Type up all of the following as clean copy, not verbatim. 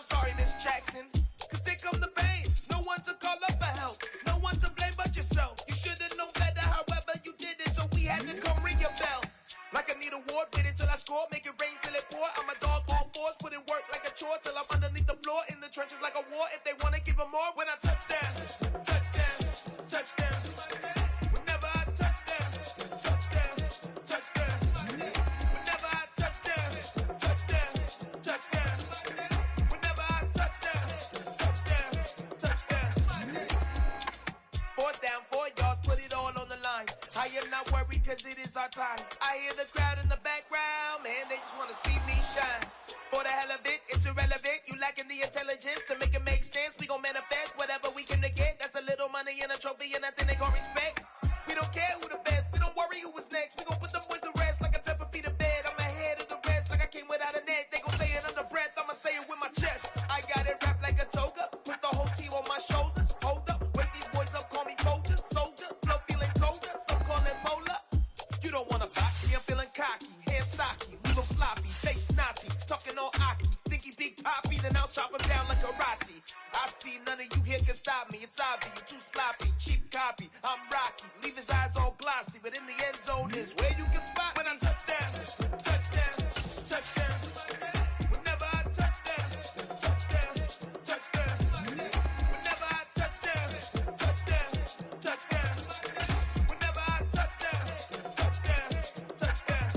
I'm sorry, Miss Jackson. Cause here come the pain. No one to call up for help. No one to blame but yourself. You should've known better, however you did it, so we had to come ring your bell. Like I need a ward, wait until I score, make it rain till it pour. I'm a dog on fours, put in work like a chore till I'm underneath the floor, in the trenches like a war. If they wanna give them more, when I touch down, touchdown, touchdown. Whenever I touch down, touchdown, touchdown. Whenever I touch down, touchdown, touchdown. Whenever I touch down, touchdown, touchdown. 4th down, 4 yards, put it all on the line. I am not worried cause it is our time. I hear the crowd in the background, man, they just wanna see me shine. For the hell of it, it's irrelevant. You lacking the intelligence to make it make sense. We gon' manifest whatever we came to get. That's a little money and a trophy and nothing they gon' respect. We don't care who the best, we don't worry who was next. We gon' put them boys to rest like a 10 feet of bed. I'm ahead of the rest like I came without a net. They gon' say it under breath, I'ma say it with my chest. I got it wrapped like a toga, put the whole team on my shoulders. Hold up, wake these boys up, call me Folger, soldier. Flow feeling colder, some call it polar. You don't wanna box me, I'm feeling cocky. Hair stocky, leave him floppy, face naughty. Talking all aki, think he big poppy, then I'll chop him down like karate. I see none of you here can stop me. It's obvious, you too sloppy, cheap copy. I'm Rocky, leave his eyes all glossy, but in the end zone is where you can spot when I touch down, touchdown, touchdown. Whenever I touch down, touchdown, touchdown. Whenever I touch down, touchdown, touchdown. Whenever I touch down, touchdown, touchdown.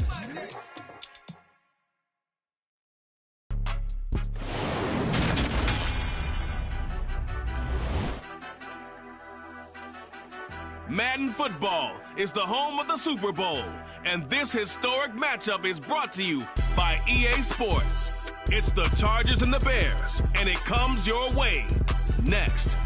Madden Football is the home of the Super Bowl, and this historic matchup is brought to you by EA Sports. It's the Chargers and the Bears, and it comes your way next.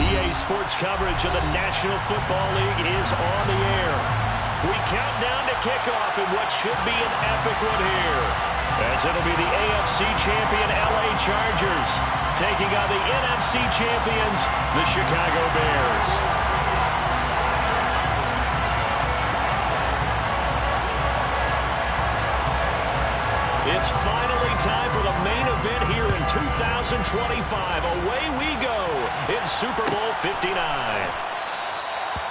EA Sports coverage of the National Football League is on the air. We count down to kickoff in what should be an epic one here, as it'll be the AFC champion LA Chargers taking on the NFC champions, the Chicago Bears. It's finally time for the main event here in 2025. Away we go in Super Bowl 59.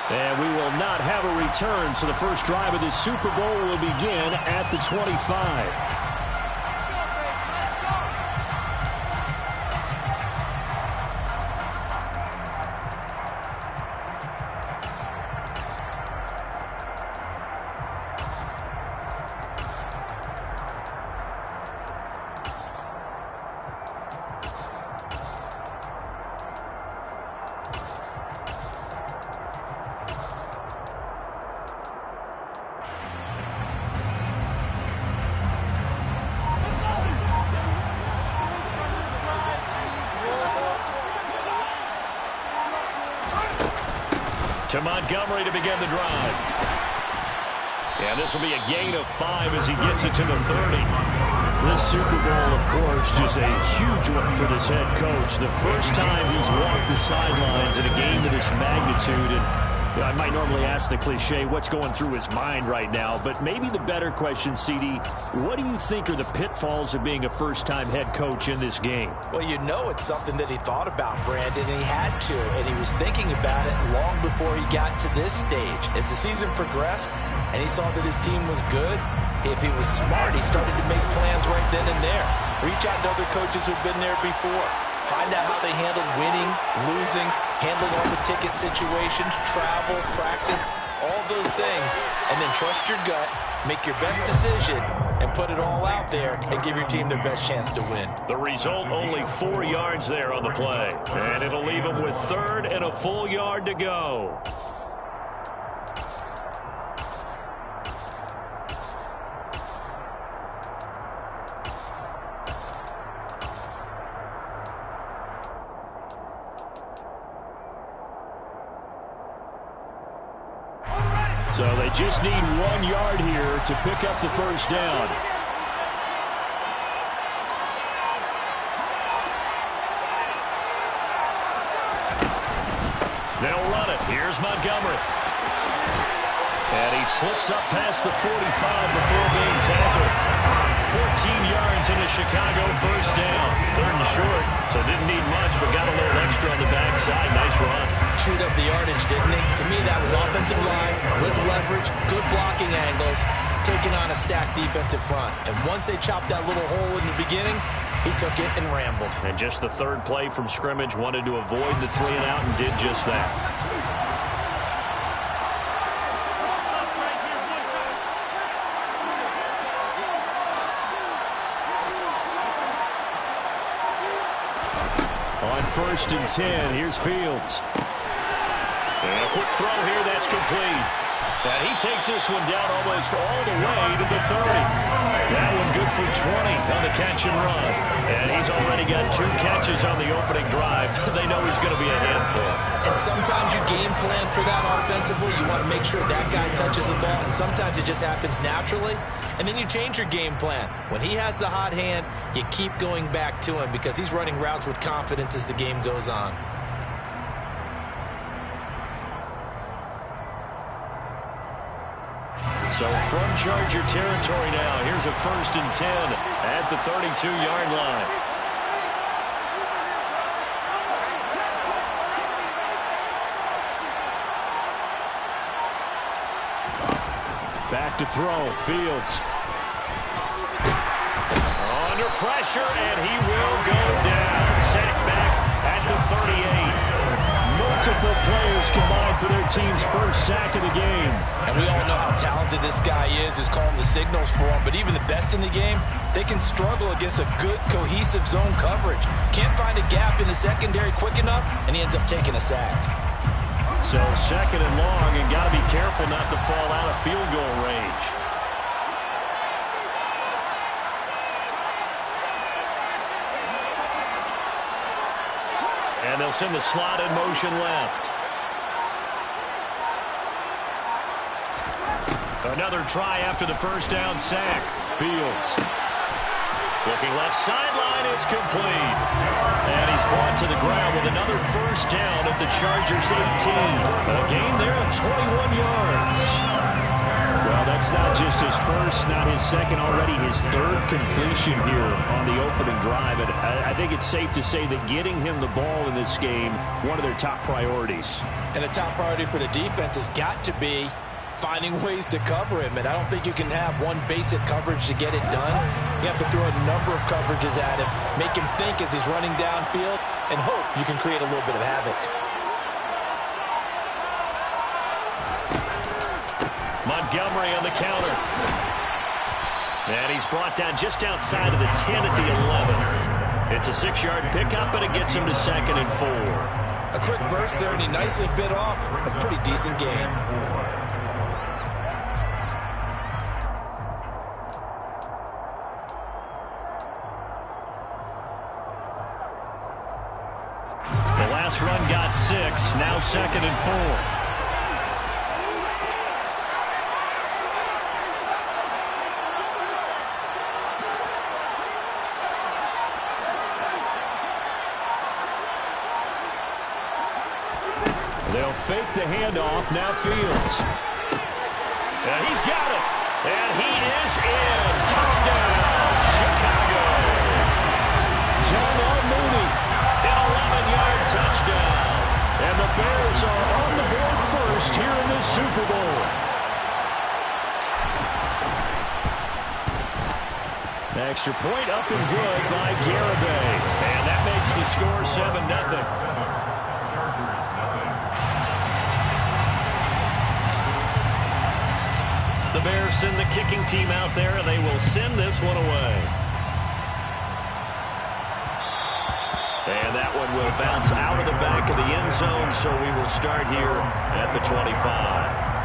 And we will not have a return, so the first drive of this Super Bowl will begin at the 25. To Montgomery to begin the drive. And this will be a gain of 5 as he gets it to the 30. This Super Bowl, of course, just a huge one for this head coach. The first time he's walked the sidelines in a game of this magnitude. And I might normally ask the cliche, what's going through his mind right now? But maybe the better question, CD, what do you think are the pitfalls of being a first-time head coach in this game? Well, you know it's something that he thought about, Brandon, and he had to. And he was thinking about it long before he got to this stage. As the season progressed and he saw that his team was good, if he was smart, he started to make plans right then and there. Reach out to other coaches who've been there before. Find out how they handled winning, losing, handling all the ticket situations, travel, practice, all those things. And then trust your gut, make your best decision, and put it all out there and give your team their best chance to win. The result, only 4 yards there on the play. And it'll leave him with 3rd and a full yard to go. So they just need 1 yard here to pick up the first down. They'll run it. Here's Montgomery. And he Slips up past the 45 before being tackled. 14 yards in a Chicago first down. 3rd and short, so didn't need much, but got a little extra on the backside. Nice run. Chewed up the yardage, didn't he? To me, that was offensive line with leverage, good blocking angles, taking on a stacked defensive front. And once they chopped that little hole in the beginning, he took it and rambled. And just the 3rd play from scrimmage, wanted to avoid the 3 and out and did just that. On 1st and 10, here's Fields. And a quick throw here, that's complete. And he takes this one down almost all the way to the 30. That one good for 20 on the catch and run. And he's already got 2 catches on the opening drive. They know he's going to be a handful. And sometimes you game plan for that offensively. You want to make sure that guy touches the ball. And sometimes it just happens naturally. And then you change your game plan. When he has the hot hand, you keep going back to him because he's running routes with confidence as the game goes on. So from Charger territory now, here's a 1st and 10 at the 32-yard line. Back to throw, Fields. Under pressure, and he will go down. Sacked back at the 38. Multiple players combined for their team's first sack of the game. And we all know how talented this guy is who's calling the signals for him. But even the best in the game, they can struggle against a good, cohesive zone coverage. Can't find a gap in the secondary quick enough, and he ends up taking a sack. So 2nd and long, and got to be careful not to fall out of field goal range. And they'll send the slot in motion left. Another try after the first down sack. Fields. Looking left sideline, it's complete. And he's brought to the ground with another first down at the Chargers 18. A gain there of 21 yards. Well, that's not just his first, not his second, already his 3rd completion here on the opening drive. And I think it's safe to say that getting him the ball in this game, one of their top priorities. And the top priority for the defense has got to be finding ways to cover him. And I don't think you can have one basic coverage to get it done. You have to throw a number of coverages at him, make him think as he's running downfield, and hope you can create a little bit of havoc. Montgomery on the counter. And he's brought down just outside of the 10 at the 11. It's a 6-yard pickup, but it gets him to 2nd and 4. A quick burst there, and he nicely bit off a pretty decent gain. The last run got 6, now 2nd and 4. They'll fake the handoff. Now Fields. And he's got it. And he is in. Touchdown, Chicago. John Mooney, an 11-yard touchdown. And the Bears are on the board first here in this Super Bowl. Extra point up and good by Garibay. And that makes the score 7-0. The Bears send the kicking team out there, and they will send this one away. And that one will bounce out of the back of the end zone, so we will start here at the 25.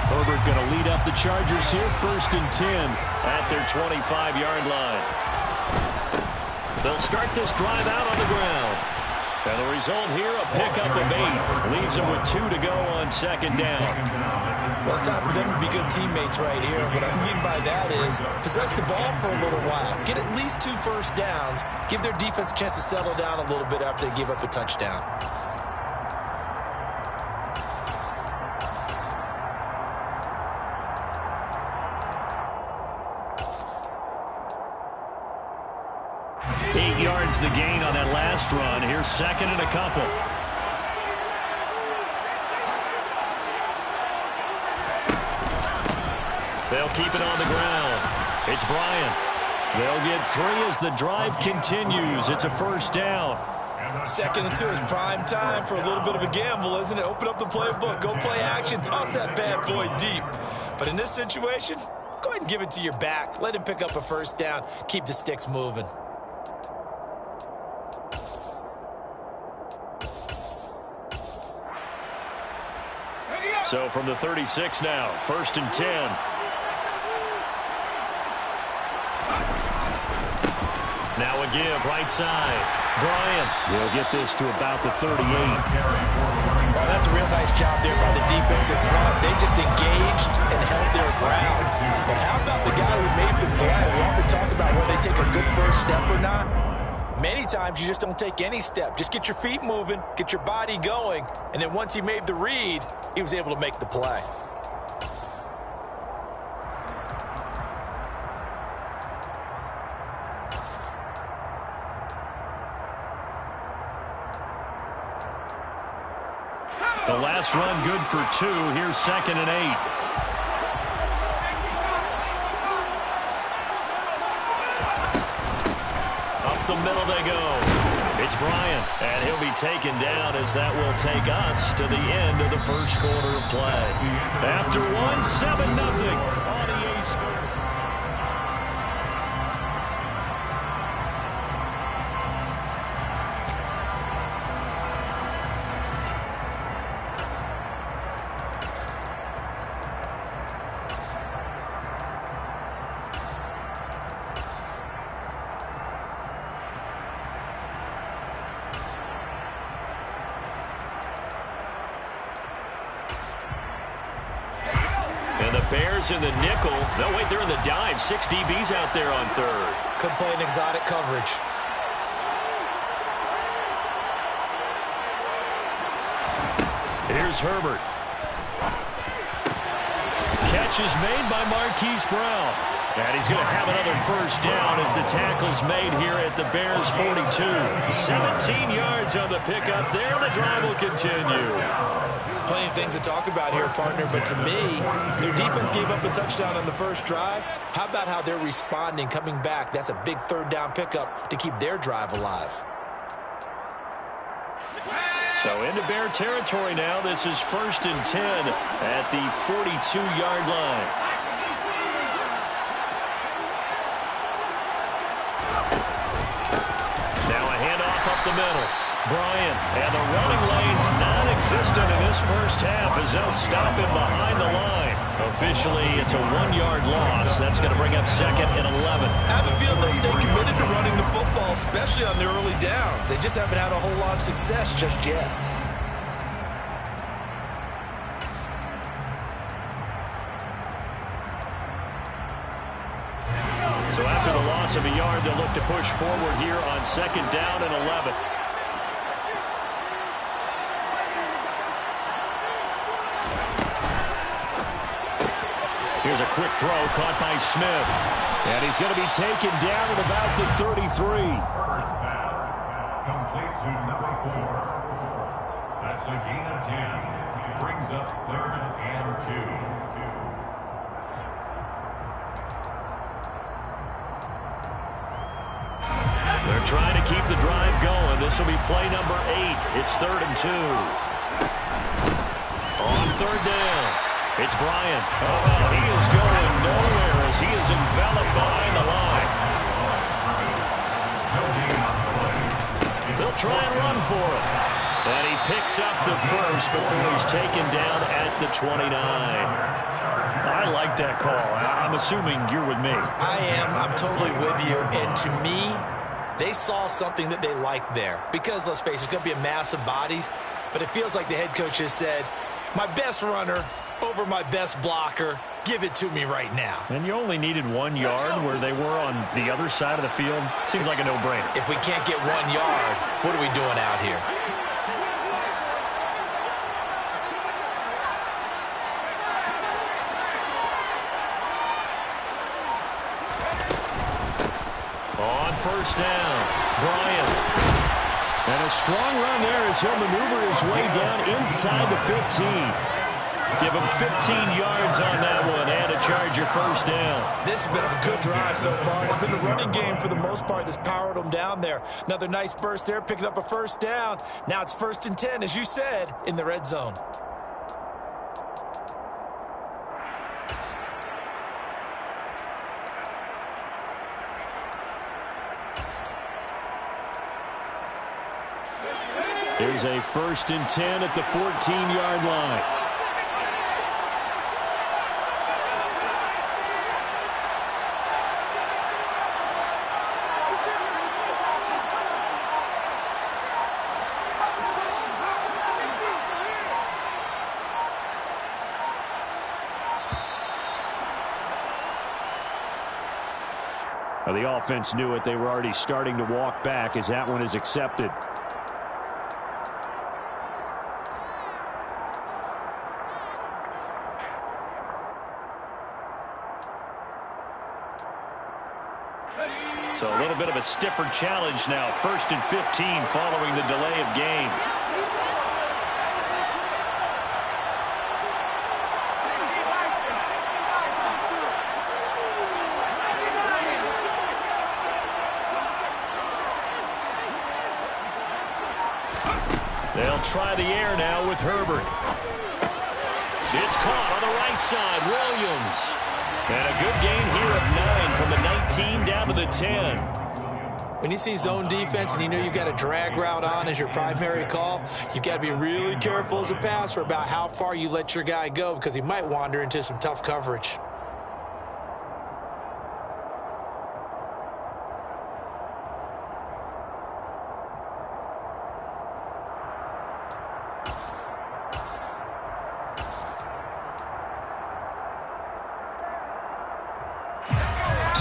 Herbert going to lead up the Chargers here, 1st and 10 at their 25-yard line. They'll start this drive out on the ground. And the result here, a pickup of 8. Leaves them with 2 to go on second down. Well, it's time for them to be good teammates right here. What I mean by that is possess the ball for a little while. Get at least 2 first downs. Give their defense a chance to settle down a little bit after they give up a touchdown. The gain on that last run. Here's second and a couple. They'll keep it on the ground. It's Bryant. They'll get 3 as the drive continues. It's a first down. Second and 2 is prime time for a little bit of a gamble, isn't it? Open up the playbook, go play action, toss that bad boy deep. But in this situation, go ahead and give it to your back. Let him pick up a first down. Keep the sticks moving. So from the 36 now, first and 10. Now a give, right side. Bryant will get this to about the 38. Well, that's a real nice job there by the defensive front. They just engaged and held their ground. But how about the guy who made the play? We often talk about whether they take a good first step or not. Many times you just don't take any step. Just get your feet moving, get your body going, and then once he made the read, he was able to make the play. The last run good for 2. Here's second and 8. The middle they go. It's Bryant, and he'll be taken down as that will take us to the end of the first quarter of play. After 1, 7-0 on EA Sports. And the Bears in the nickel. No, wait, they're in the dime. 6 DBs out there on third. Could play an exotic coverage. Here's Herbert. Catch is made by Marquise Brown. And he's going to have another first down as the tackle's made here at the Bears' 42. 17 yards on the pickup there. The drive will continue. Plenty of things to talk about here, partner, but to me, their defense gave up a touchdown on the first drive. How about how they're responding, coming back? That's a big third down pickup to keep their drive alive. So into Bear territory now. This is first and 10 at the 42-yard line. Now a handoff up the middle. Bryant, and the running lane's non-existent in this first half as they'll stop him behind the line. Officially, it's a 1-yard loss. That's going to bring up second and 11. I have a feeling they'll stay committed to running the football, especially on their early downs. They just haven't had a whole lot of success just yet. So after the loss of a yard, they'll look to push forward here on second down and 11. Here's a quick throw caught by Smith. And he's going to be taken down at about the 33. Herbert's pass complete to number 4. That's a gain of 10. Brings up third and 2. They're trying to keep the drive going. This will be play number 8. It's third and 2. On third down, it's Bryant. Oh, he is going nowhere as he is enveloped behind the line. They'll try and run for it. And he picks up the first before he's taken down at the 29. I like that call. I'm assuming you're with me. I am. I'm totally with you. And to me, They saw something that they liked there. Because, let's face it, it's going to be a mass of bodies, but it feels like the head coach has said, my best runner over my best blocker, give it to me right now. And you only needed 1 yard where they were on the other side of the field. Seems like a no-brainer. If we can't get 1 yard, what are we doing out here? On first down, Bryant. And a strong run there as he'll maneuver his way down inside the 15. Give him 15 yards on that one and a Charger first down. This has been a good drive so far. It's been a running game for the most part that's powered them down there. Another nice burst there, picking up a first down. Now it's 1st and 10, as you said, in the red zone. Here's a 1st and 10 at the 14-yard line. Well, the offense knew it. They were already starting to walk back as that one is accepted. So a little bit of a stiffer challenge now. 1st and 15 following the delay of game. They'll try the air now with Herbert. It's caught on the right side. Williams. And a good gain here of 9 from the 19 down to the 10. When you see zone defense and you know you've got a drag route on as your primary call, you've got to be really careful as a passer about how far you let your guy go because he might wander into some tough coverage.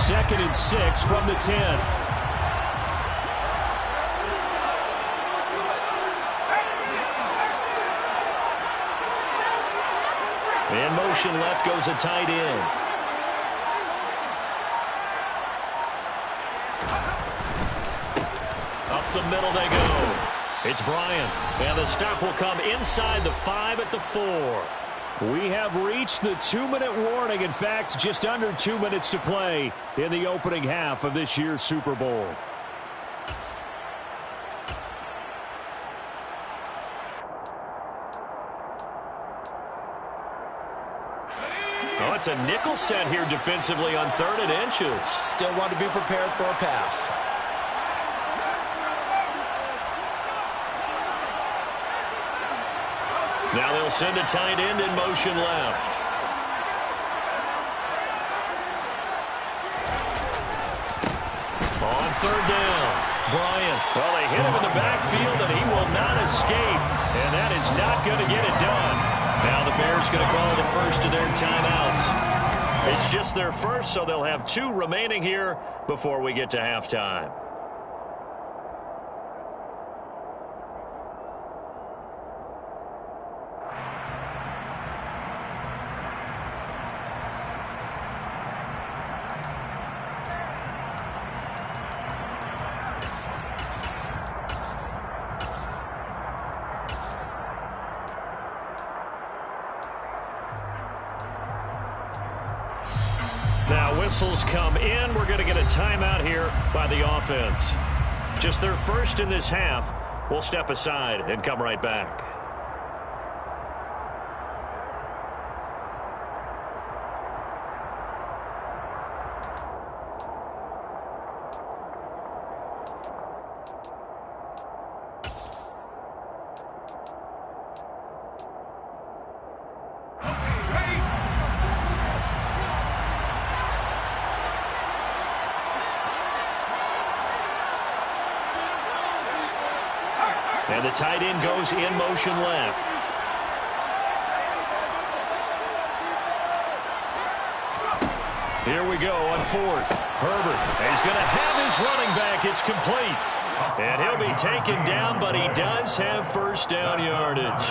Second and 6 from the 10. In motion left goes a tight end. Up the middle they go. It's Bryant. And the stop will come inside the 5 at the 4. We have reached the 2-minute warning. In fact, just under 2 minutes to play in the opening half of this year's Super Bowl. Oh, it's a nickel set here defensively on 3rd and inches. Still want to be prepared for a pass. Now they'll send a tight end in motion left. On 3rd down, Bryant. Well, they hit him in the backfield, and he will not escape. And that is not going to get it done. Now the Bears going to call the first of their timeouts. It's just their first, so they'll have 2 remaining here before we get to halftime. Now whistles come in. We're going to get a timeout here by the offense. Just their first in this half. We'll step aside and come right back. And the tight end goes in motion left. Here we go on fourth. Herbert, he's going to have his running back. It's complete. And he'll be taken down, but he does have first down yardage.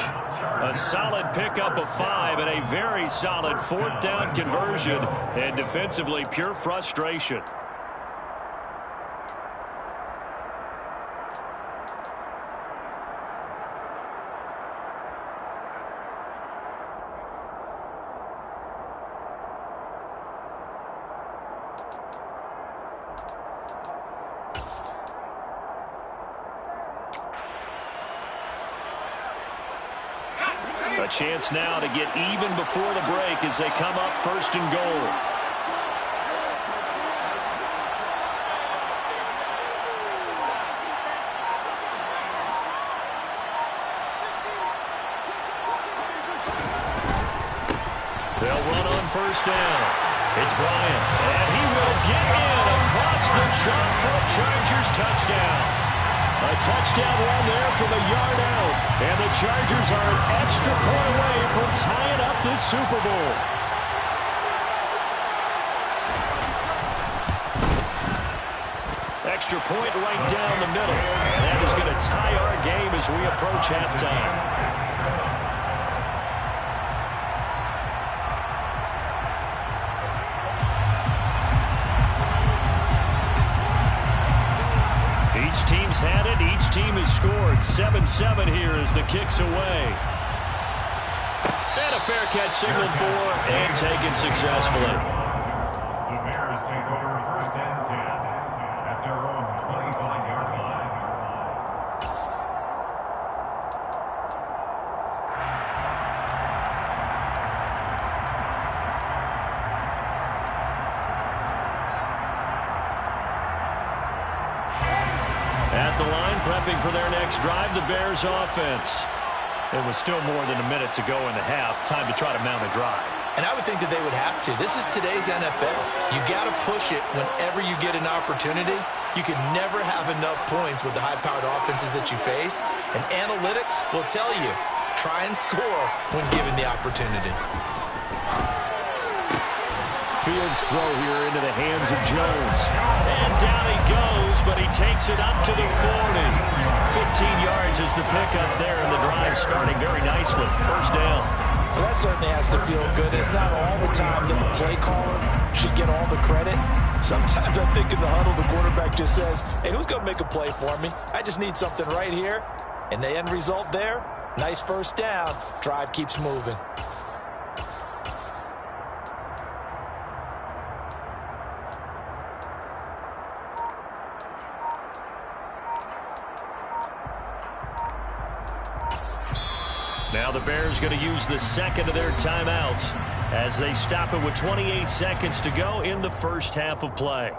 A solid pickup of 5 and a very solid fourth down conversion. And defensively, pure frustration. A chance now to get even before the break as they come up first and goal. They'll run on first down. It's Bryant, and he will get in across the chalk for a Chargers touchdown. A touchdown run there from a yard out. And the Chargers are an extra point away from tying up this Super Bowl. Extra point right down the middle. And that is going to tie our game as we approach halftime. Each team's had it. Each team has scored. 7-7 here as the kick's away. And a fair catch signaled for and taken successfully. The Bears take over first and 10 at their own 25-yard line. At the line, prepping for their next drive, the Bears offense. It was still more than a minute to go in the half. Time to try to mount a drive. And I would think that they would have to. This is today's NFL. You got to push it whenever you get an opportunity. You can never have enough points with the high-powered offenses that you face. And analytics will tell you, try and score when given the opportunity. Fields throw here into the hands of Jones. And down he goes, but he takes it up to the 40. 15 yards is the pickup there, and the drive starting very nicely. First down. Well, that certainly has to feel good. It's not all the time that the play caller should get all the credit. Sometimes I think in the huddle, the quarterback just says, hey, who's going to make a play for me? I just need something right here. And the end result there, nice first down. Drive keeps moving. Now the Bears going to use the second of their timeouts as they stop it with 28 seconds to go in the first half of play.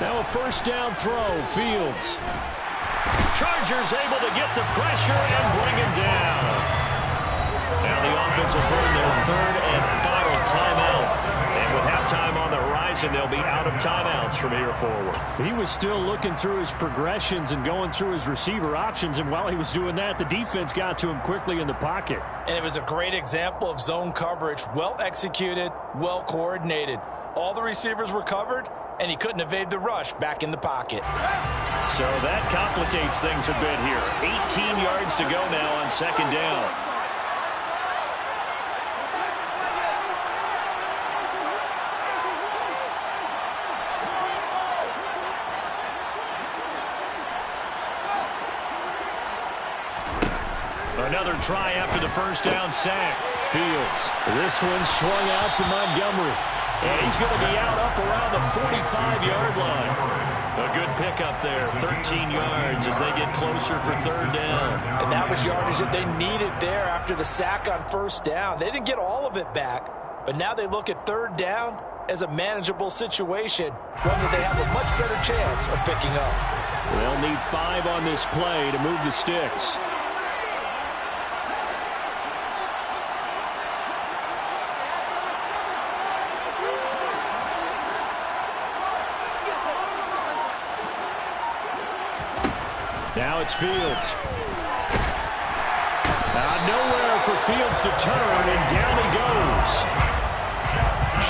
Now a first down throw, Fields. Chargers able to get the pressure and bring him down. Now the offense will burn their third and final timeout. And with halftime on the horizon, they'll be out of timeouts from here forward. He was still looking through his progressions and going through his receiver options. And while he was doing that, the defense got to him quickly in the pocket. And it was a great example of zone coverage. Well executed, well coordinated. All the receivers were covered, and he couldn't evade the rush back in the pocket. So that complicates things a bit here. 18 yards to go now on second down. Another try after the first down sack. Fields. This one swung out to Montgomery. And he's going to be out up around the 45-yard line. A good pickup there, 13 yards as they get closer for third down. And that was yardage that they needed there after the sack on first down. They didn't get all of it back, but now they look at third down as a manageable situation, one that they have a much better chance of picking up. They'll need 5 on this play to move the sticks. Now it's Fields. Nowhere for Fields to turn, and down he goes.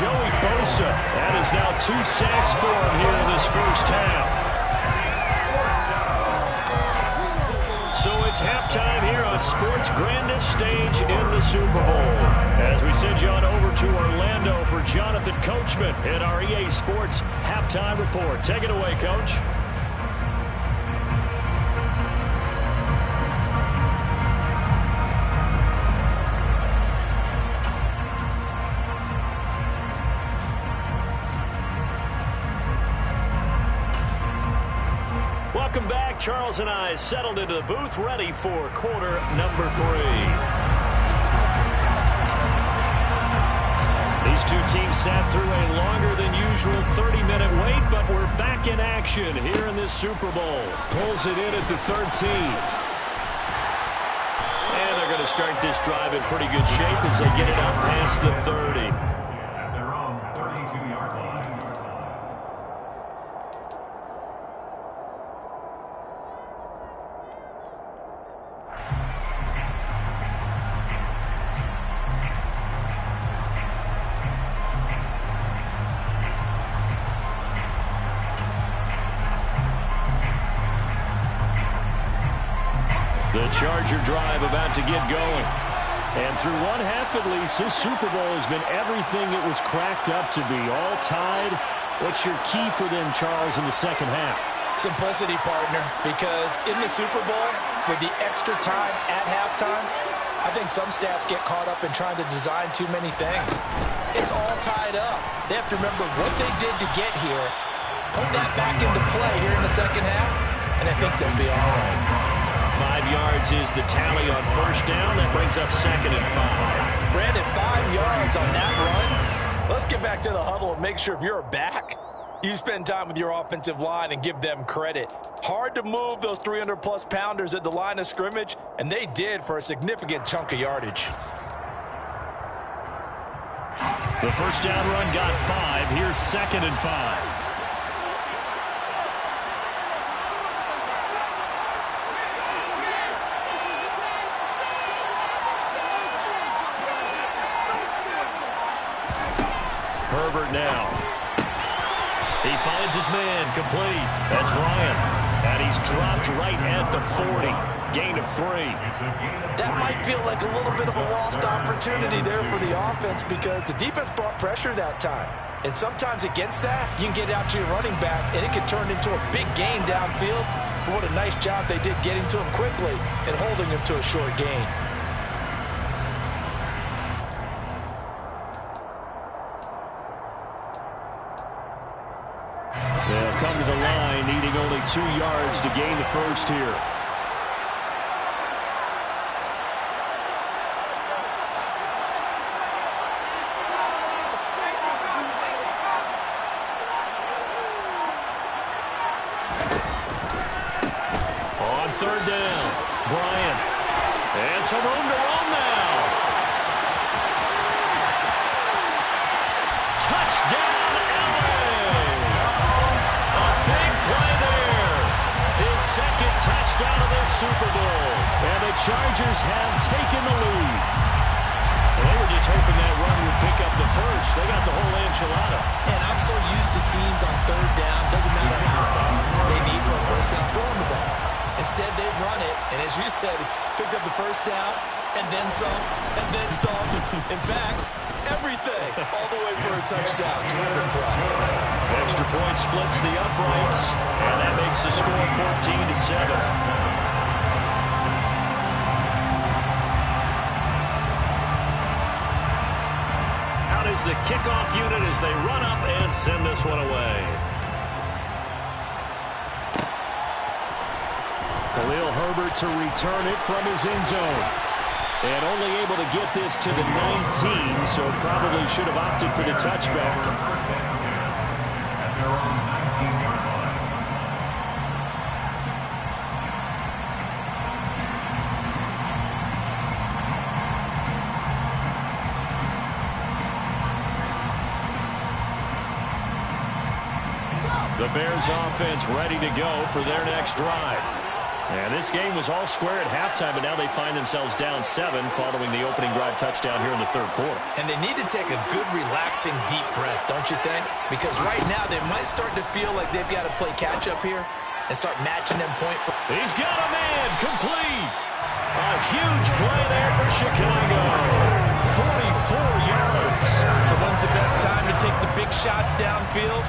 Joey Bosa. That is now 2 sacks for him here in this first half. So it's halftime here on sports' grandest stage in the Super Bowl. As we send you on over to Orlando for Jonathan Coachman in our EA Sports Halftime Report. Take it away, Coach. Welcome back. Charles and I settled into the booth, ready for quarter number 3. These two teams sat through a longer than usual 30-minute wait, but we're back in action here in this Super Bowl. Pulls it in at the 13th. And they're going to start this drive in pretty good shape as they get it out past the 30. At their own 32-yard line. The Charger drive about to get going. And through one half at least, this Super Bowl has been everything it was cracked up to be. All tied. What's your key for them, Charles, in the second half? Simplicity, partner, because in the Super Bowl, with the extra time at halftime, I think some staffs get caught up in trying to design too many things. It's all tied up. They have to remember what they did to get here, put that back into play here in the second half, and I think they'll be all right. 5 yards is the tally on first down. That brings up 2nd and 5. Brandon, 5 yards on that run. Let's get back to the huddle and make sure if you're a back, you spend time with your offensive line and give them credit. Hard to move those 300-plus pounders at the line of scrimmage, and they did for a significant chunk of yardage. The first down run got 5. Here's 2nd and 5. Herbert now. He finds his man complete. That's Bryant. And he's dropped right at the 40. Gain of 3. That might feel like a little bit of a lost opportunity there for the offense because the defense brought pressure that time. And sometimes against that, you can get out to your running back, and it can turn into a big gain downfield. But what a nice job they did getting to him quickly and holding him to a short gain. They'll come to the line, needing only 2 yards to gain the first here. On 3rd down, Bryant. And some room to roam now. Touchdown, second touchdown of this Super Bowl. And the Chargers have taken the lead. Well, they were just hoping that run would pick up the first. They got the whole enchilada. And I'm so used to teams on 3rd down, doesn't matter how far they need for a first down, throwing the ball. Instead, they run it, and as you said, picked up the first down, and then some, and then some. In fact, everything, all the way for a touchdown. Terrific play. Extra point splits the uprights, and that makes the score 14-7. Out is the kickoff unit as they run up and send this one away. Khalil Herbert to return it from his end zone. And only able to get this to the 19, so probably should have opted for the touchback. The Bears offense ready to go for their next drive. And this game was all square at halftime, but now they find themselves down 7 following the opening drive touchdown here in the third quarter. And they need to take a good, relaxing, deep breath, don't you think? Because right now they might start to feel like they've got to play catch-up here and start matching them point for... He's got a man, complete. A huge play there for Chicago. 44 yards. So when's the best time to take the big shots downfield?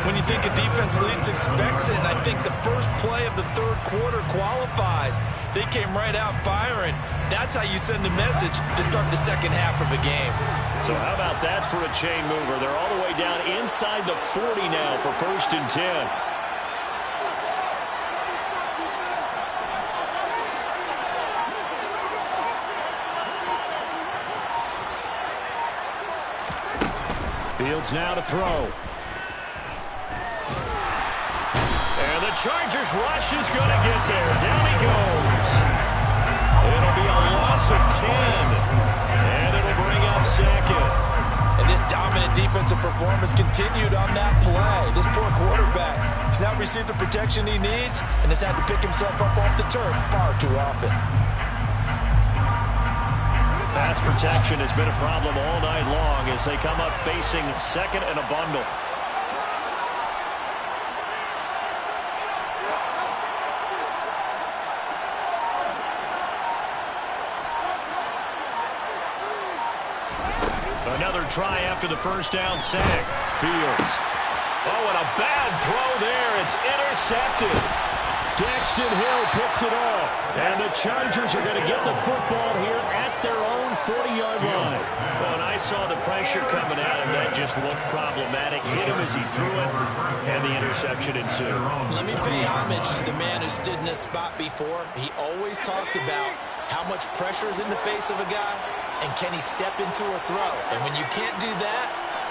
When you think a defense least expects it, and I think the first play of the third quarter qualifies. They came right out firing. That's how you send a message to start the second half of a game. So how about that for a chain mover? They're all the way down inside the 40 now for 1st and 10. Fields now to throw. And the Chargers rush is going to get there. Down he goes. It'll be a loss of 10. And it'll bring up 2nd. And this dominant defensive performance continued on that play. This poor quarterback has now received the protection he needs and has had to pick himself up off the turf far too often. Pass protection has been a problem all night long as they come up facing 2nd and a bundle. Another try after the first down sack. Fields. Oh, and a bad throw there. It's intercepted. Daxton Hill picks it off. And the Chargers are going to get the football here at their own 40-yard line. Well, and I saw the pressure coming at him. That just looked problematic. Hit him as he threw it, and the interception ensued. Let me pay homage to the man who stood in this spot before. He always talked about how much pressure is in the face of a guy, and can he step into a throw. And when you can't do that,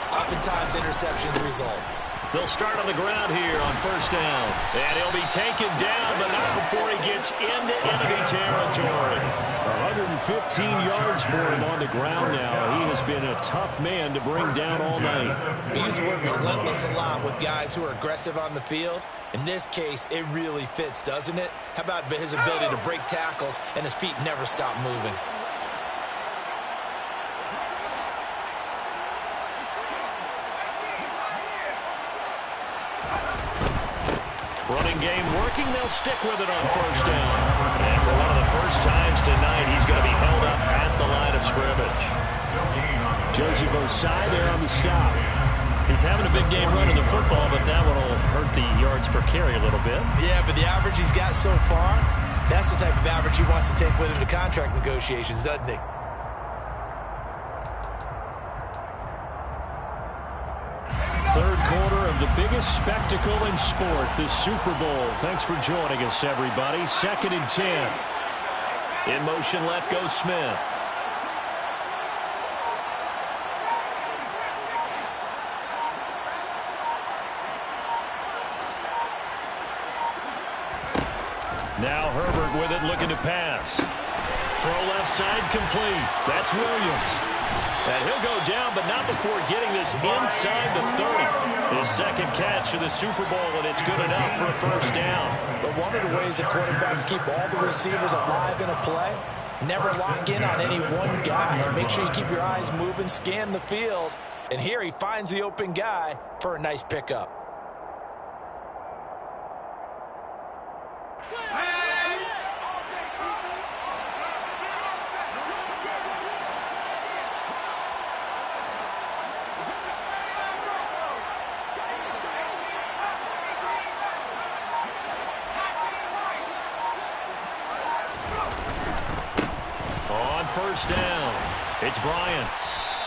oftentimes interceptions result. They'll start on the ground here on 1st down. And he'll be taken down, but not before he gets into enemy territory. 115 yards for him on the ground now. He has been a tough man to bring down all night. We use the word relentless a lot with guys who are aggressive on the field. In this case, it really fits, doesn't it? How about his ability to break tackles and his feet never stop moving? Running game working. They'll stick with it on 1st down. And for one of the first times tonight, he's going to be held up at the line of scrimmage. Joseph Osai there on the stop. He's having a big game running the football, but that one will hurt the yards per carry a little bit. Yeah, but the average he's got so far, that's the type of average he wants to take with him to contract negotiations, doesn't he? Third quarter of the biggest spectacle in sport, the Super Bowl. Thanks for joining us, everybody. 2nd and 10. In motion left goes Smith. Now Herbert with it, looking to pass. Throw left side, complete. That's Williams. And he'll go down, but not before getting this inside the 30. His 2nd catch of the Super Bowl, and it's good enough for a 1st down. But one of the ways that quarterbacks keep all the receivers alive in a play, never lock in on any one guy. Make sure you keep your eyes moving, scan the field. And here he finds the open guy for a nice pickup. On 1st down, it's Bryant.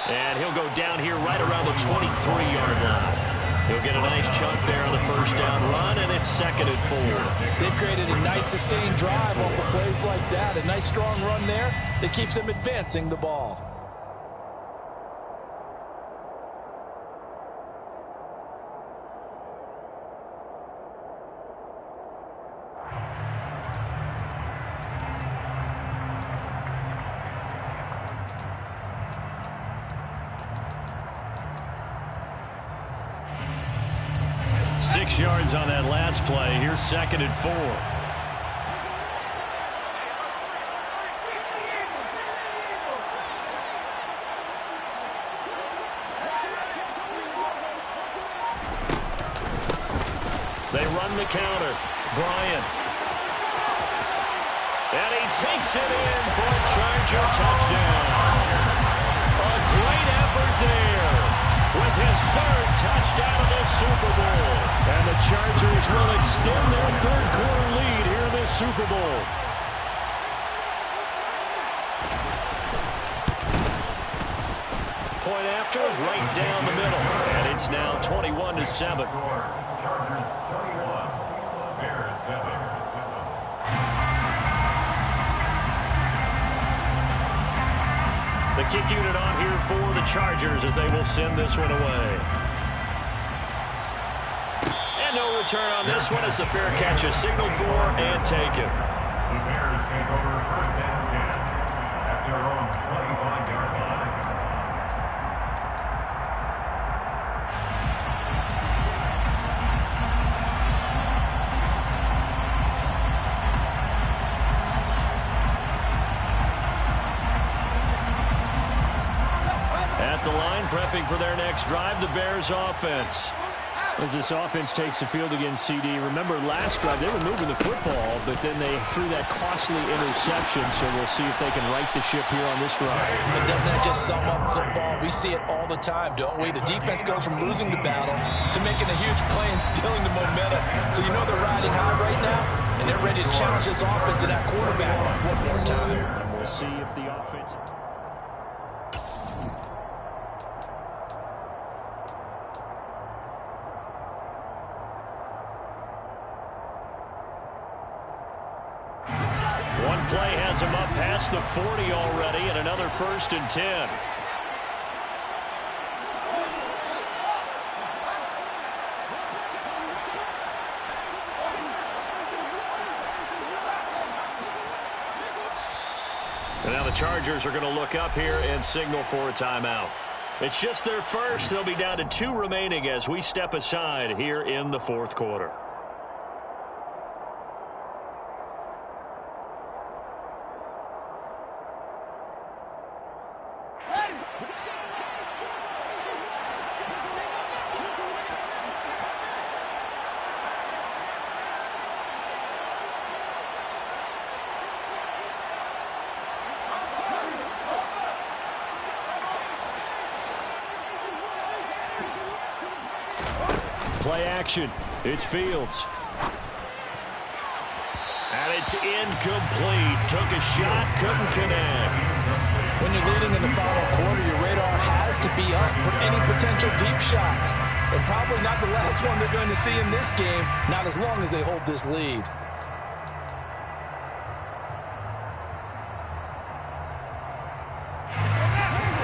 And he'll go down here right around the 23-yard line. He'll get a nice chunk there on the 1st down run, and it's 2nd and 4. They've created a nice sustained drive off of plays like that. A nice strong run there that keeps them advancing the ball. 6 yards on that last play. Here's 2nd and 4. They run the counter. Bryant. And he takes it in for a Charger touchdown. A great effort there with his 3rd touchdown of the Super Bowl. And the Chargers will extend their 3rd quarter lead here in the Super Bowl. Point after, right down the middle. And it's now 21-7. Chargers 21, Bears 7. The kick unit on here for the Chargers as they will send this one away. And no return on this one as the fair catch is signaled for and taken. The Bears take over 1st and 10 at their own 25-yard line. At the line, prepping for their next drive, the Bears offense. As this offense takes the field against CD, remember last drive they were moving the football, but then they threw that costly interception, so we'll see if they can right the ship here on this drive. But doesn't that just sum up football? We see it all the time, don't we? The defense goes from losing the battle to making a huge play and stealing the momentum. So you know they're riding high right now, and they're ready to challenge this offense and that quarterback one more time. And we'll see if the offense... One play has him up past the 40 already, and another 1st and 10. And now the Chargers are going to look up here and signal for a timeout. It's just their first. They'll be down to 2 remaining as we step aside here in the 4th quarter. Play action. It's Fields. And it's incomplete. Took a shot, couldn't connect. When you're leading in the final quarter, your radar has to be up for any potential deep shots. And probably not the last one they're going to see in this game, not as long as they hold this lead.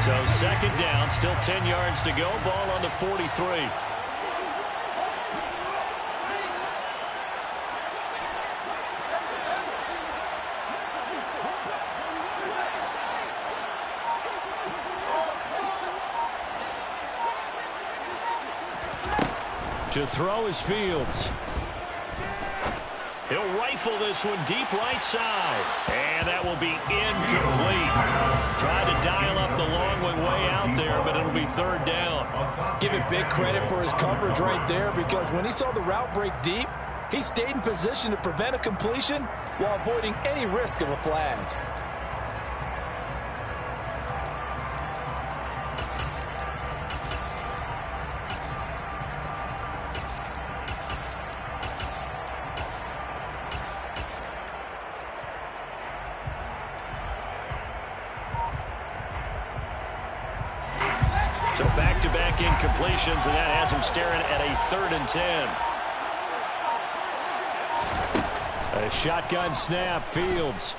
So 2nd down, still 10 yards to go. Ball on the 43. To throw is Fields. He'll rifle this one deep right side. And that will be incomplete. Tried to dial up the long one way out there, but it'll be 3rd down. Give it big credit for his coverage right there, because when he saw the route break deep, he stayed in position to prevent a completion while avoiding any risk of a flag. So back-to-back incompletions, and that has him staring at a 3rd and 10. A shotgun snap, Fields.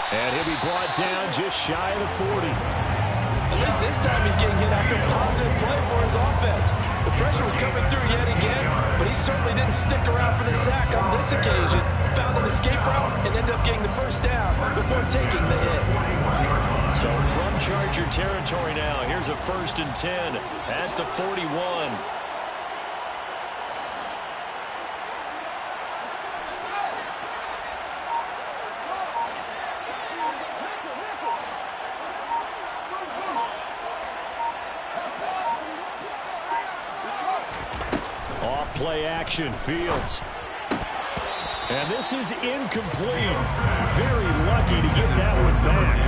And he'll be brought down just shy of the 40. At least this time he's getting hit after a positive play for his offense. The pressure was coming through yet again, but he certainly didn't stick around for the sack on this occasion. Found an escape route and ended up getting the 1st down before taking the hit. So from Charger territory now, here's a 1st and 10 at the 41. Play action, Fields. And this is incomplete. Very lucky to get that one back.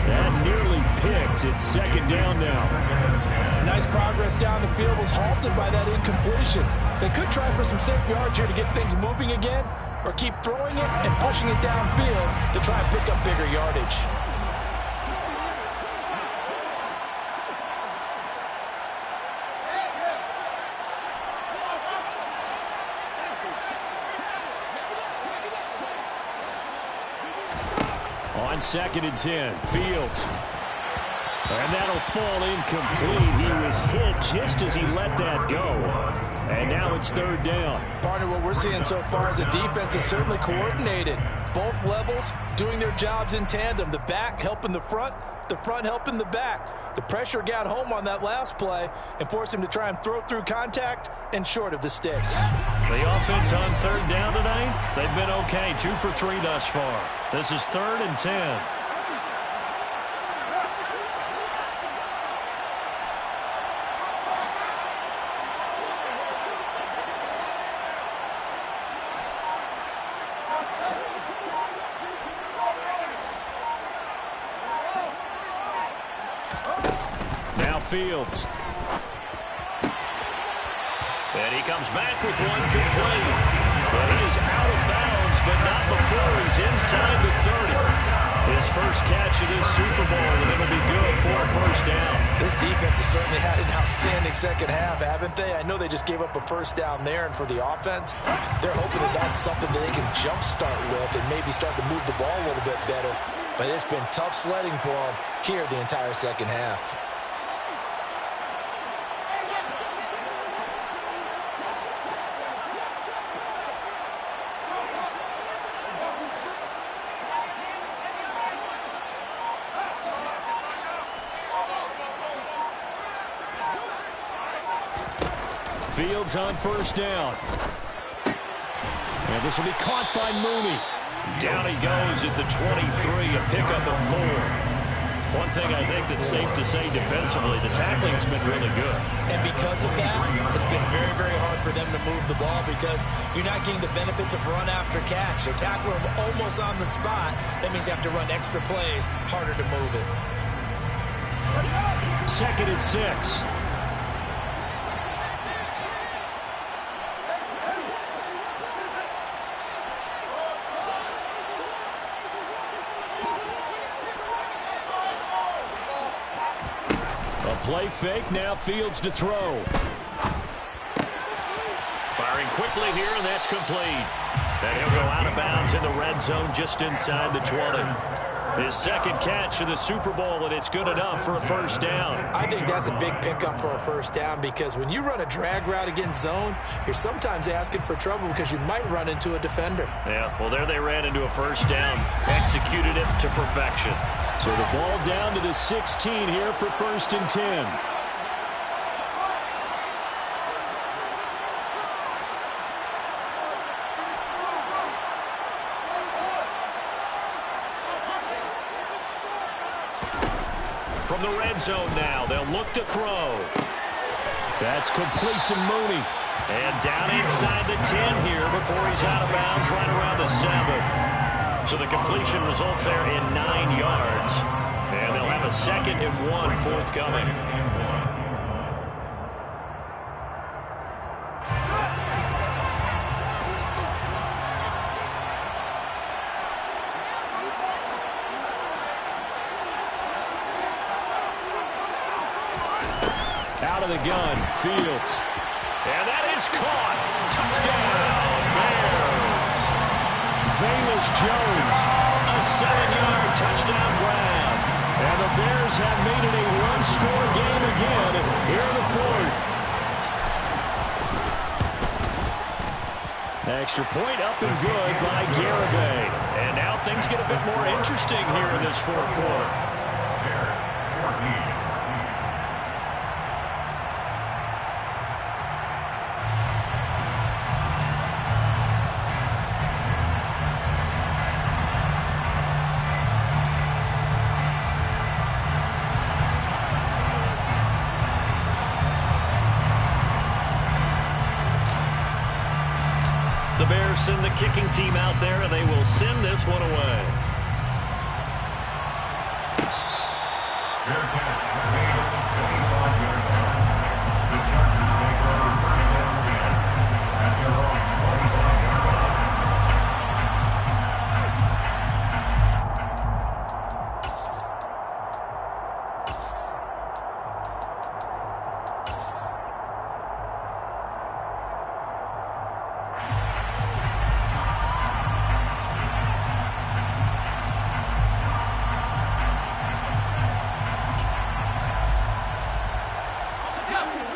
That nearly picked. It's 2nd down now. Nice progress down the field was halted by that incompletion. They could try for some safe yards here to get things moving again, or keep throwing it and pushing it downfield to try and pick up bigger yardage. On 2nd and 10, Fields. And that'll fall incomplete. He was hit just as he let that go. And now it's 3rd down. Partner, what we're seeing so far is a defense is certainly coordinated. Both levels doing their jobs in tandem. The back helping the front helping the back. The pressure got home on that last play and forced him to try and throw through contact and short of the sticks. The offense on 3rd down tonight, they've been okay. 2 for 3 thus far. This is 3rd and 10. Fields. And he comes back with one complete. But he is out of bounds, but not before he's inside the 30. His first catch of this Super Bowl, and it'll be good for a 1st down. This defense has certainly had an outstanding 2nd half, haven't they? I know they just gave up a 1st down there, and for the offense, they're hoping that that's something that they can jumpstart with and maybe start to move the ball a little bit better. But it's been tough sledding for them here the entire 2nd half. Fields on 1st down. And this will be caught by Mooney. Down he goes at the 23, a pickup of 4. One thing I think that's safe to say defensively, the tackling has been really good. And because of that, it's been very, very hard for them to move the ball because you're not getting the benefits of run after catch. They're tackling them almost on the spot. That means you have to run extra plays, harder to move it. 2nd and 6. Play fake, now Fields to throw. Firing quickly here, and that's complete. And he'll go out of bounds in the red zone just inside the 20. His 2nd catch of the Super Bowl, and it's good enough for a 1st down. I think that's a big pickup for a 1st down because when you run a drag route against zone, you're sometimes asking for trouble because you might run into a defender. Yeah, well, there they ran into a 1st down, executed it to perfection. So the ball down to the 16 here for 1st and 10. From the red zone now, they'll look to throw. That's complete to Mooney. And down inside the 10 here before he's out of bounds right around the 7. So the completion results there in 9 yards. And they'll have a 2nd and 1 forthcoming. Out of the gun, Fields. And that is caught. Touchdown, Bears. Velus Jones, a 7-yard touchdown grab. And the Bears have made it a one-score game again here in the 4th. Extra point up and good by Garibay. And now things get a bit more interesting here in this 4th quarter. Bears 14. The Bears send the kicking team out there, and they will send this one away. Fair catch made at the 25-yard line. The Chargers take over first and 10 at their own 25-yard line.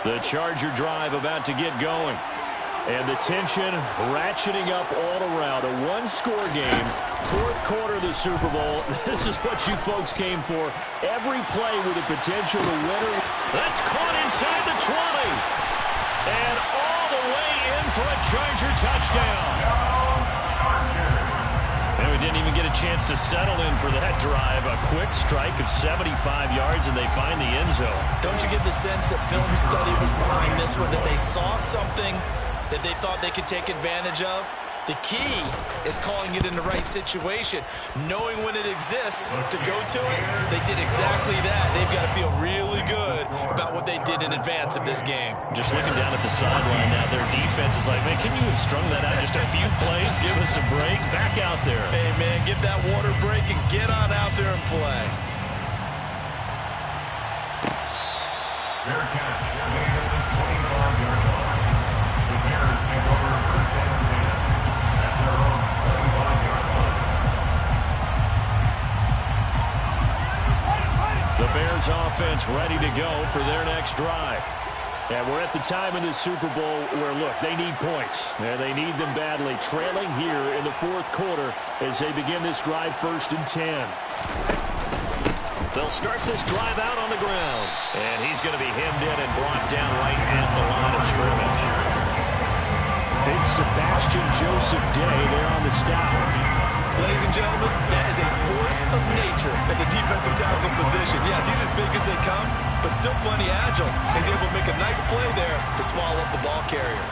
The Charger drive about to get going. And the tension ratcheting up all around. A one-score game. Fourth quarter of the Super Bowl. This is what you folks came for. Every play with the potential to win it. That's caught inside the 20. And all the way in for a Charger touchdown. And we didn't even get a chance to settle in for that drive. A quick strike of 75 yards, and they find the end zone. Don't you get the sense that film study was behind this one, that they saw something that they thought they could take advantage of? The key is calling it in the right situation, knowing when it exists to go to it. They did exactly that. They've got to feel really good about what they did in advance of this game. Just looking down at the sideline now, their defense is like, man, can you have strung that out just a few plays? Give us a break. Back out there. Hey, man, get that water break and get on out there and play. Fair catch made at the 25-yard line. The Bears take over first and 10 at their own 25-yard line. The Bears offense ready to go for their next drive. And we're at the time in the Super Bowl where, look, they need points. And they need them badly. Trailing here in the fourth quarter as they begin this drive first and 10. They'll start this drive out on the ground. And he's going to be hemmed in and brought down right at the line of scrimmage. Big Sebastian Joseph Day there on the stop. Ladies and gentlemen, that is a force of nature at the defensive tackle position. Yes, he's as big as they come, but still plenty agile. He's able to make a nice play there to swallow up the ball carrier.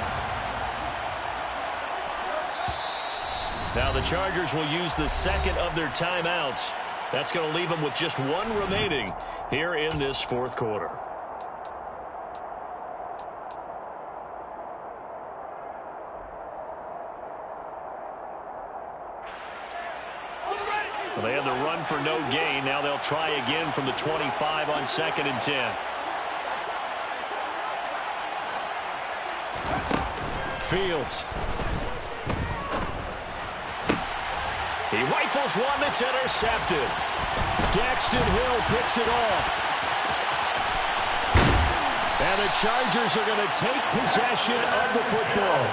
Now the Chargers will use the second of their timeouts. That's going to leave them with just one remaining here in this fourth quarter. Well, they had the run for no gain. Now they'll try again from the 25 on second and 10. Fields. He rifles one that's intercepted. Daxton Hill picks it off. And the Chargers are going to take possession of the football.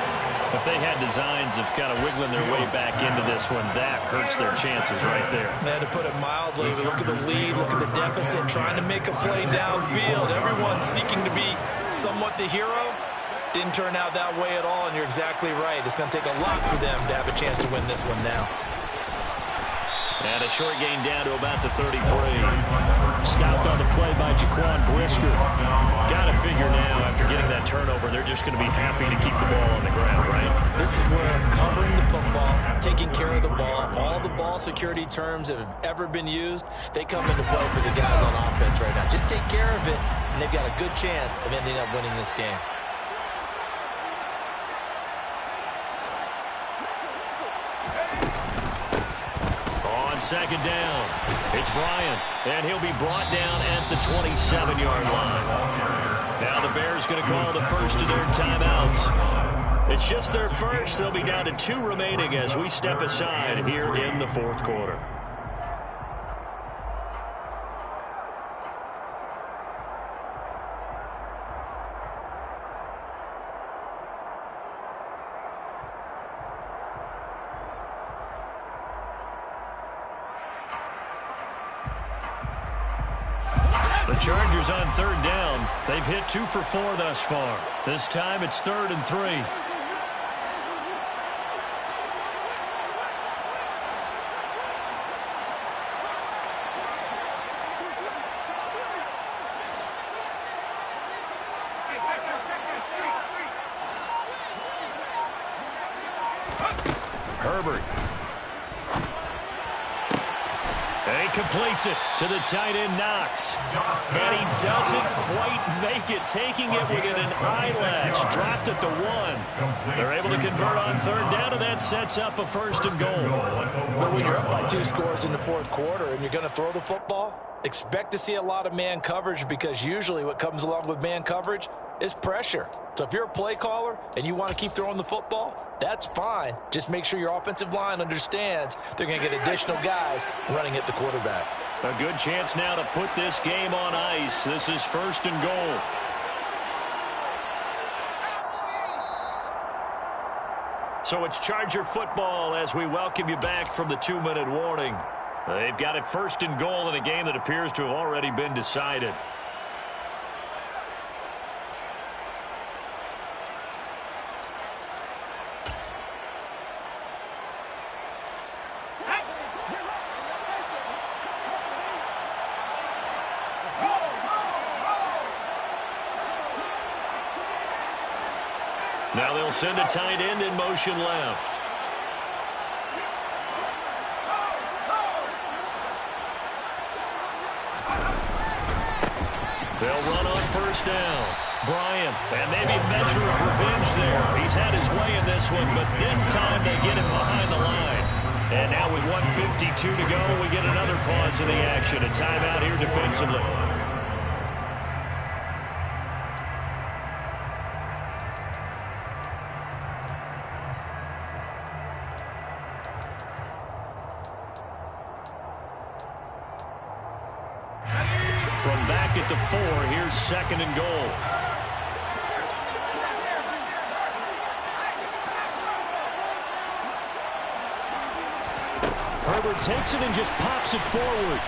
If they had designs of kind of wiggling their way back into this one, that hurts their chances right there. To put it mildly, look at the lead, look at the deficit, trying to make a play downfield. Everyone seeking to be somewhat the hero. Didn't turn out that way at all, and you're exactly right. It's going to take a lot for them to have a chance to win this one now. And a short gain down to about the 33. Stopped on the play by Jaquan Brisker. Got to figure now, after getting that turnover, they're just going to be happy to keep the ball on the ground, right? This is where covering the football, taking care of the ball, all the ball security terms that have ever been used, they come into play for the guys on offense right now. Just take care of it, and they've got a good chance of ending up winning this game. Second down. It's Bryant, and he'll be brought down at the 27-yard line. Now the Bears going to call the first of their timeouts. It's just their first. They'll be down to 2 remaining as we step aside here in the fourth quarter. The Chargers on third down. They've hit 2 for 4 thus far. This time it's 3rd and 3. Herbert. And he completes it to the tight end, Knox. And he doesn't quite make it, taking it within an eyelash. Dropped at the 1. They're able to convert on third down, and that sets up a 1st and goal. But when you're up by 2 scores in the 4th quarter and you're going to throw the football, expect to see a lot of man coverage, because usually what comes along with man coverage is pressure. So if you're a play caller and you want to keep throwing the football, that's fine. Just make sure your offensive line understands they're going to get additional guys running at the quarterback. A good chance now to put this game on ice. This is 1st and goal. So it's Charger football as we welcome you back from the 2-minute warning. They've got it 1st and goal in a game that appears to have already been decided. Now they'll send a tight end in motion left. They'll run on 1st down. Bryant, and maybe a measure of revenge there. He's had his way in this one, but this time they get him behind the line. And now with 1:52 to go, we get another pause in the action. A timeout here defensively. From back at the 4, here's 2nd and goal. Herbert takes it and just pops it forward.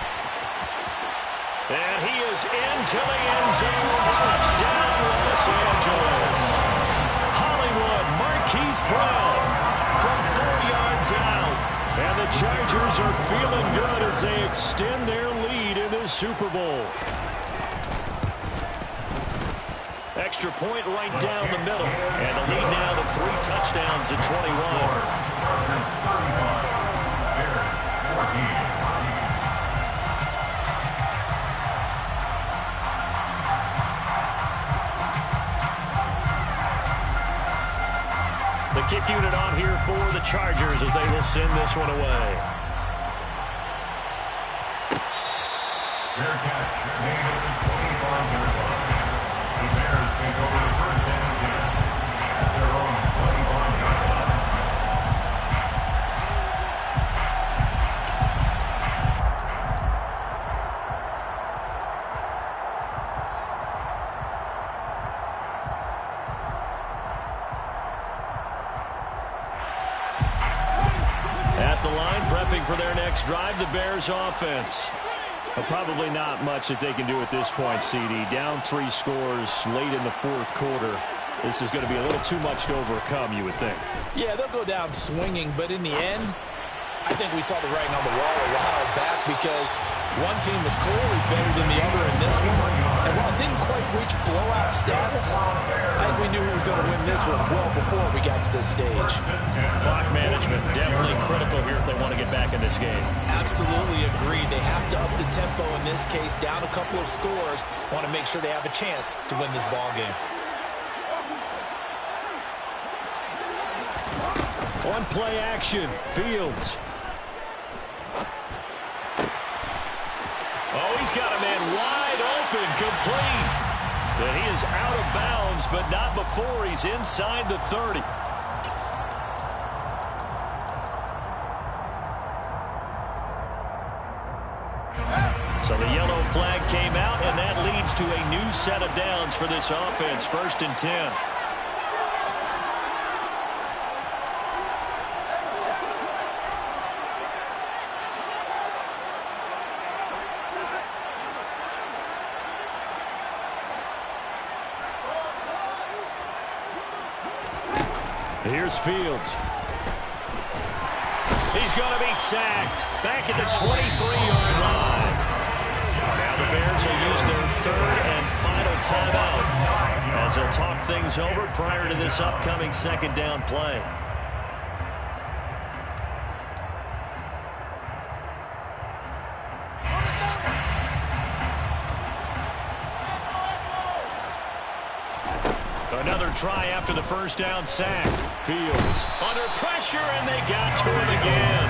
And he is into the end zone. Touchdown, Los Angeles. Hollywood, Marquise Brown from 4 yards out. And the Chargers are feeling good as they extend their lead in this Super Bowl. Extra point right down the middle. And the lead now to 3 touchdowns at 21. The kick unit on here for the Chargers as they will send this one away. Fair catch made at the 25-yard line. The Bears take over the 1st and 10 at their own 25-yard line. At the line, prepping for their next drive, the Bears offense. Probably not much that they can do at this point, CD. Down 3 scores late in the 4th quarter. This is going to be a little too much to overcome, you would think. Yeah, they'll go down swinging, but in the end, I think we saw the writing on the wall a while back, because one team was clearly better than the other in this one. And while it didn't quite reach blowout status, I think we knew who was going to win this one well before we got to this stage. Clock management definitely critical here if they want to get back in this game. Absolutely agreed. They have to up the tempo in this case, down a couple of scores. Want to make sure they have a chance to win this ball game. On play action, Fields. Oh, he's got a man wide open, complete. And he is out of bounds, but not before he's inside the 30. So the yellow flag came out, and that leads to a new set of downs for this offense. 1st and 10. Here's Fields. He's going to be sacked back at the 23-yard line. Now the Bears will use their third and final timeout as they'll talk things over prior to this upcoming second down play. Another try after the first down sack. Fields under pressure, and they got to him again.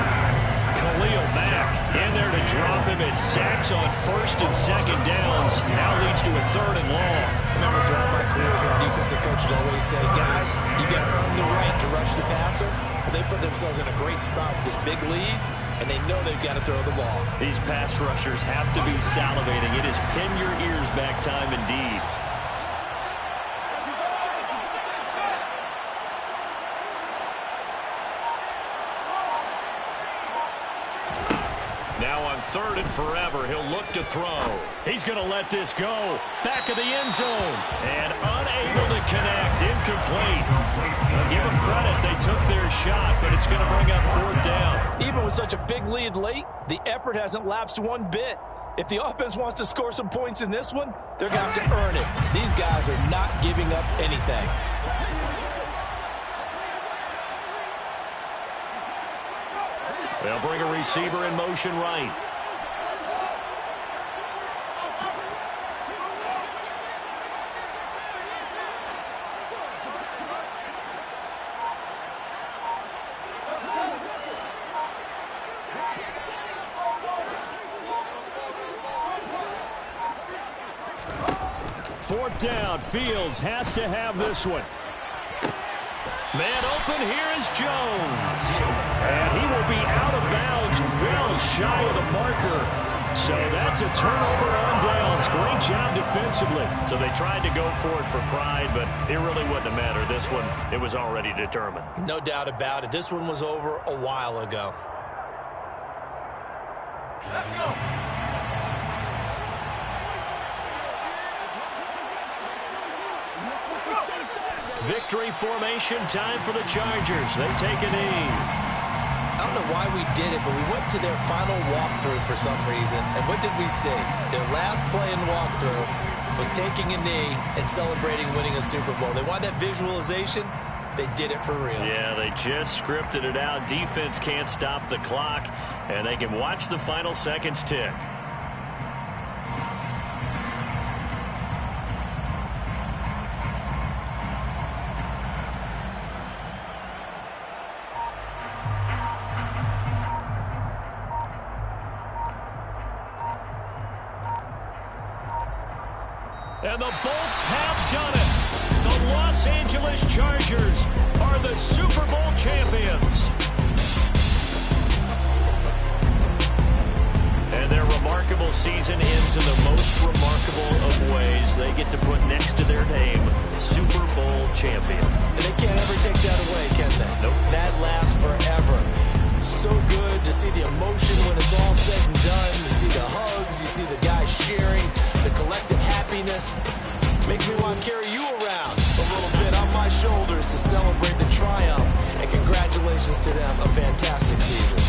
Khalil Mack in there to drop him, and sacks on first and second downs now leads to a third and long. I remember throughout my career here, defensive coaches always say, guys, you got to earn the right to rush the passer. But they put themselves in a great spot with this big lead, and they know they've got to throw the ball. These pass rushers have to be salivating. It is pin your ears back time indeed. Now on third and forever, he'll look to throw. He's going to let this go. Back of the end zone. And unable to connect. Incomplete. I'll give them credit. They took their shot, but it's going to bring up fourth down. Even with such a big lead late, the effort hasn't lapsed one bit. If the offense wants to score some points in this one, they're going to have to earn it. These guys are not giving up anything. They'll bring a receiver in motion right. Fourth down. Fields has to have this one. Man open, here is Jones. And he will be out of bounds, well shy of the marker. So that's a turnover on downs. Great job defensively. So they tried to go for it for pride, but it really wouldn't have mattered. This one, it was already determined. No doubt about it. This one was over a while ago. Let's go. Victory formation, time for the Chargers. They take a knee. I don't know why we did it, but we went to their final walkthrough for some reason. And what did we see? Their last play in walkthrough was taking a knee and celebrating winning a Super Bowl. They want that visualization. They did it for real. Yeah, they just scripted it out. Defense can't stop the clock, and they can watch the final seconds tick. And the Bolts have done it. The Los Angeles Chargers are the Super Bowl champions. And their remarkable season ends in the most remarkable of ways. They get to put next to their name, Super Bowl champion. And they can't ever take that away, can they? Nope. That lasts forever. So good to see the emotion when it's all said and done. You see the hugs, you see the guys cheering, the collective happiness. Makes me want to carry you around a little bit on my shoulders to celebrate the triumph. And congratulations to them, a fantastic season.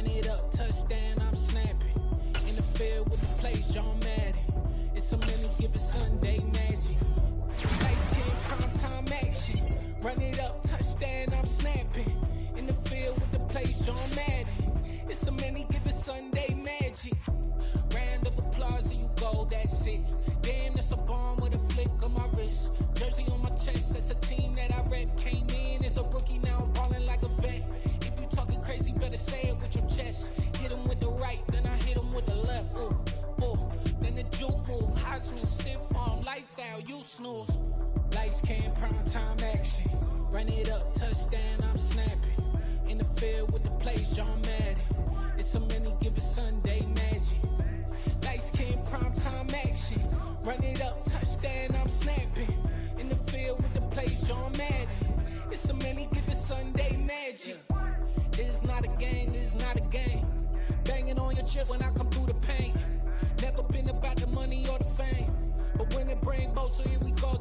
Run it up, touchdown, I'm snapping. In the field with the plays, John Madden. It's a many given Sunday magic. Ice King, prime time action. Run it up, touchdown, I'm snapping. In the field with the plays, John Madden. It's a many given Sunday magic. Round of applause and you go, that's it. Damn, that's a bomb with a flick on my wrist. Jersey on my chest, that's a team that I rep. Came in as a rookie, now I'm ballin' like a vet. If you talking crazy, better say it with your chest. Hit him with the right, then I hit him with the left. Ooh, ooh. Then the juke move, Heisman, stiff arm, lights out, you snooze. Lights came, prime time action. Run it up, touchdown, I'm snapping. In the field with the plays, John Madden. It's a many given Sunday magic. Lights came, prime time action. Run it up, touchdown, I'm snapping. In the field with the plays, John Madden. It's a many given Sunday magic. It is not a game, it is not a game. Banging on your chip when I come through the pain. Never been about the money or the fame. But when it bring both, so here we go.